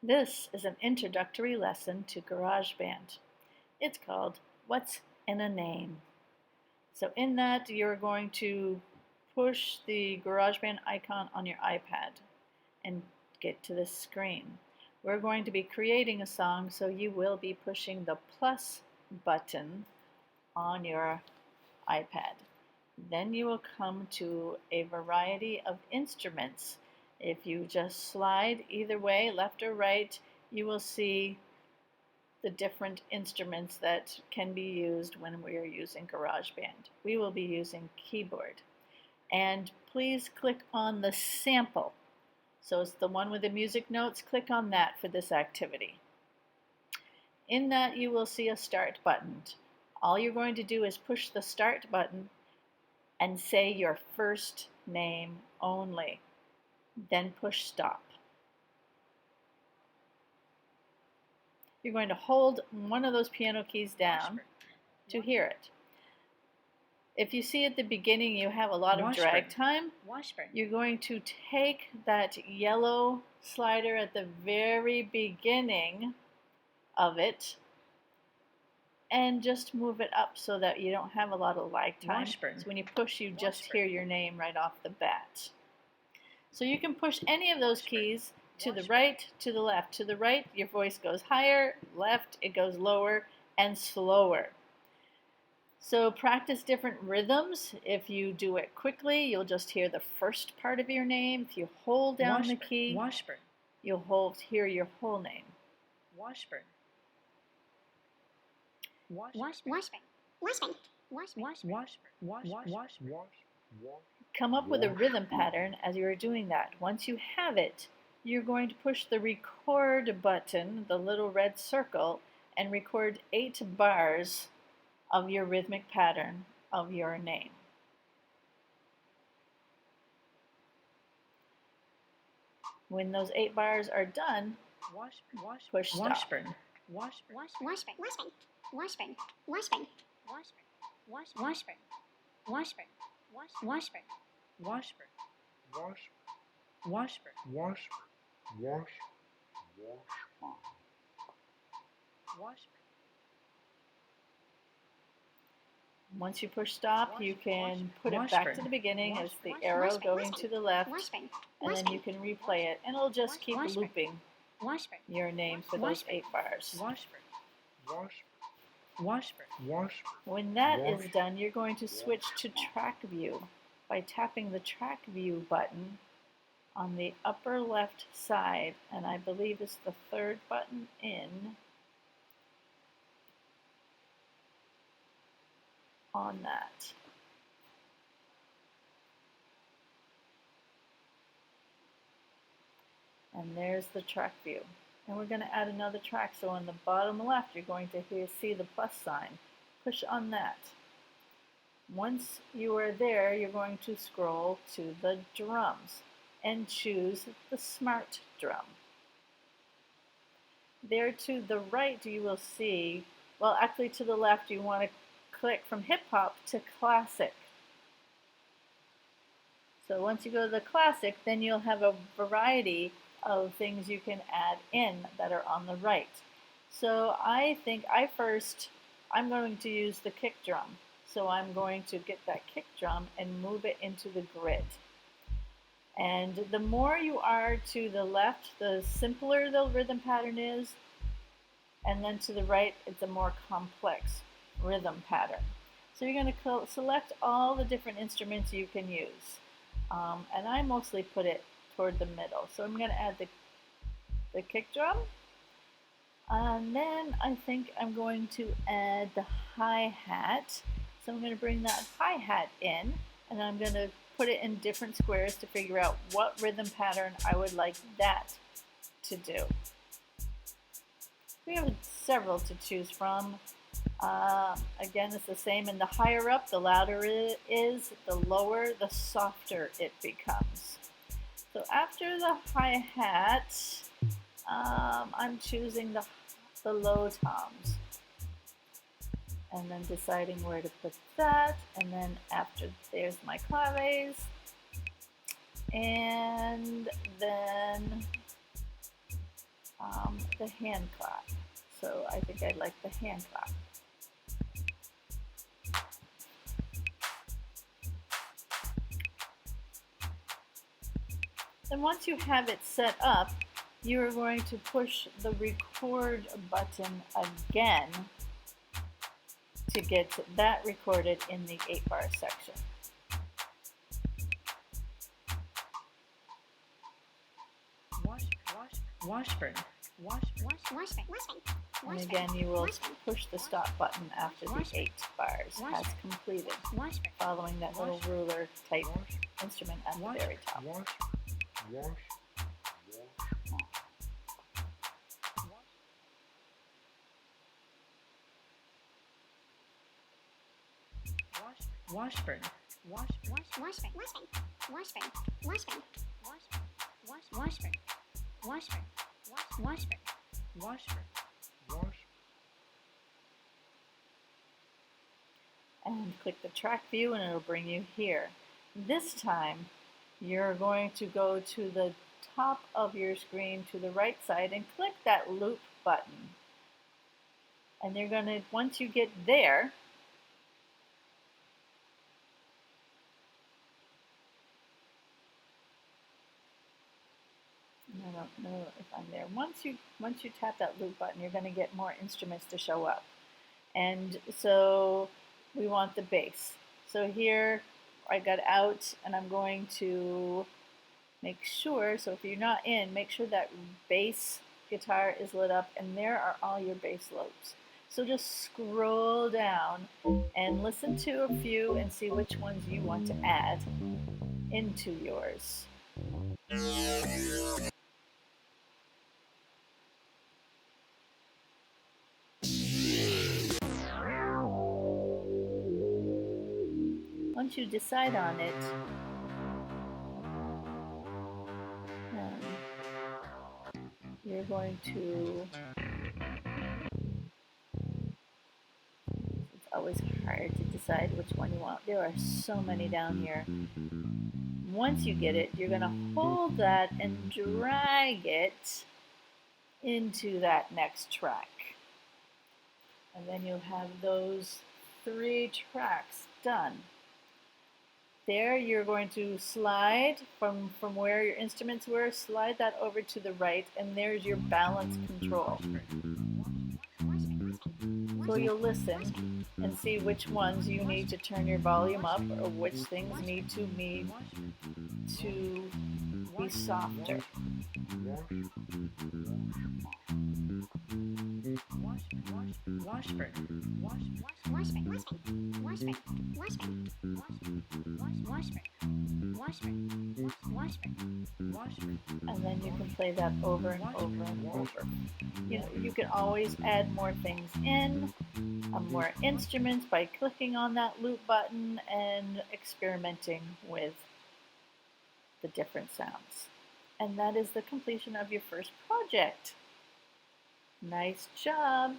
This is an introductory lesson to GarageBand. It's called What's in a Name? So in that you're going to push the GarageBand icon on your iPad and get to this screen. We're going to be creating a song, so you will be pushing the plus button on your iPad. Then you will come to a variety of instruments. If you just slide either way, left or right, you will see the different instruments that can be used when we are using GarageBand. We will be using keyboard. And please click on the sample. So it's the one with the music notes. Click on that for this activity. In that you will see a start button. All you're going to do is push the start button and say your first name only. Then push stop. You're going to hold one of those piano keys down to hear it. If you see at the beginning you have a lot of drag time, you're going to take that yellow slider at the very beginning of it and just move it up so that you don't have a lot of lag time. So when you push, you just hear your name right off the bat. So you can push any of those keys to the right, to the left. To the right, your voice goes higher. Left, it goes lower and slower. So practice different rhythms. If you do it quickly, you'll just hear the first part of your name. If you hold down the key, you'll hear your whole name. Washburn. Come up with a rhythm pattern as you are doing that. Once you have it, you're going to push the record button, the little red circle, and record 8 bars of your rhythmic pattern of your name. When those 8 bars are done, push stop. Once you push stop, you can put it back to the beginning as the arrow going to the left, and then you can replay it, and it'll just keep looping your name for those 8 bars. When that is done, you're going to switch to track view by tapping the track view button on the upper left side, and I believe it's the 3rd button in on that. And there's the track view. And we're going to add another track, so on the bottom left you're going to see the plus sign. Push on that. Once you are there, you're going to scroll to the drums and choose the smart drum. There to the right you will see, well actually to the left you want to click from hip hop to classic. So once you go to the classic, then you'll have a variety of things you can add in that are on the right. So I think I'm going to use the kick drum. So I'm going to get that kick drum and move it into the grid. And the more you are to the left, the simpler the rhythm pattern is, and then to the right, it's a more complex rhythm pattern. So you're going to select all the different instruments you can use. And I mostly put it toward the middle. So I'm going to add the kick drum. And then I think I'm going to add the hi-hat. So I'm going to bring that hi-hat in, and I'm going to put it in different squares to figure out what rhythm pattern I would like that to do. We have several to choose from. Again, it's the same, and the higher up, the louder it is, the lower, the softer it becomes. So after the hi-hat, I'm choosing the low toms, and then deciding where to put that, and then after there's my claves, and then the hand clap. So I think I like the hand clap. Then once you have it set up, you are going to push the record button again to get that recorded in the 8-bar section. Washburn. And again, you will push the stop button after the 8 bars has completed, following that little ruler type instrument at the very top. Washburn. And click the track view and it'll bring you here. This time you're going to go to the top of your screen to the right side and click that loop button. And you're going to, once you get there, I don't know if I'm there. Once you tap that loop button, you're going to get more instruments to show up. And so we want the bass. So here I got out and I'm going to make sure, so if you're not in, make sure that bass guitar is lit up and there are all your bass loops. So just scroll down and listen to a few and see which ones you want to add into yours. Once you decide on it, you're going to, it's always hard to decide which one you want. There are so many down here. Once you get it, you're going to hold that and drag it into that next track. And then you'll have those 3 tracks done. There you're going to slide from where your instruments were, slide that over to the right, and there's your balance control. So you'll listen and see which ones you need to turn your volume up or which things need to be softer. And then you can play that over and over and over. You can always add more things in, more instruments by clicking on that loop button and experimenting with the different sounds. And that is the completion of your first project. Nice job!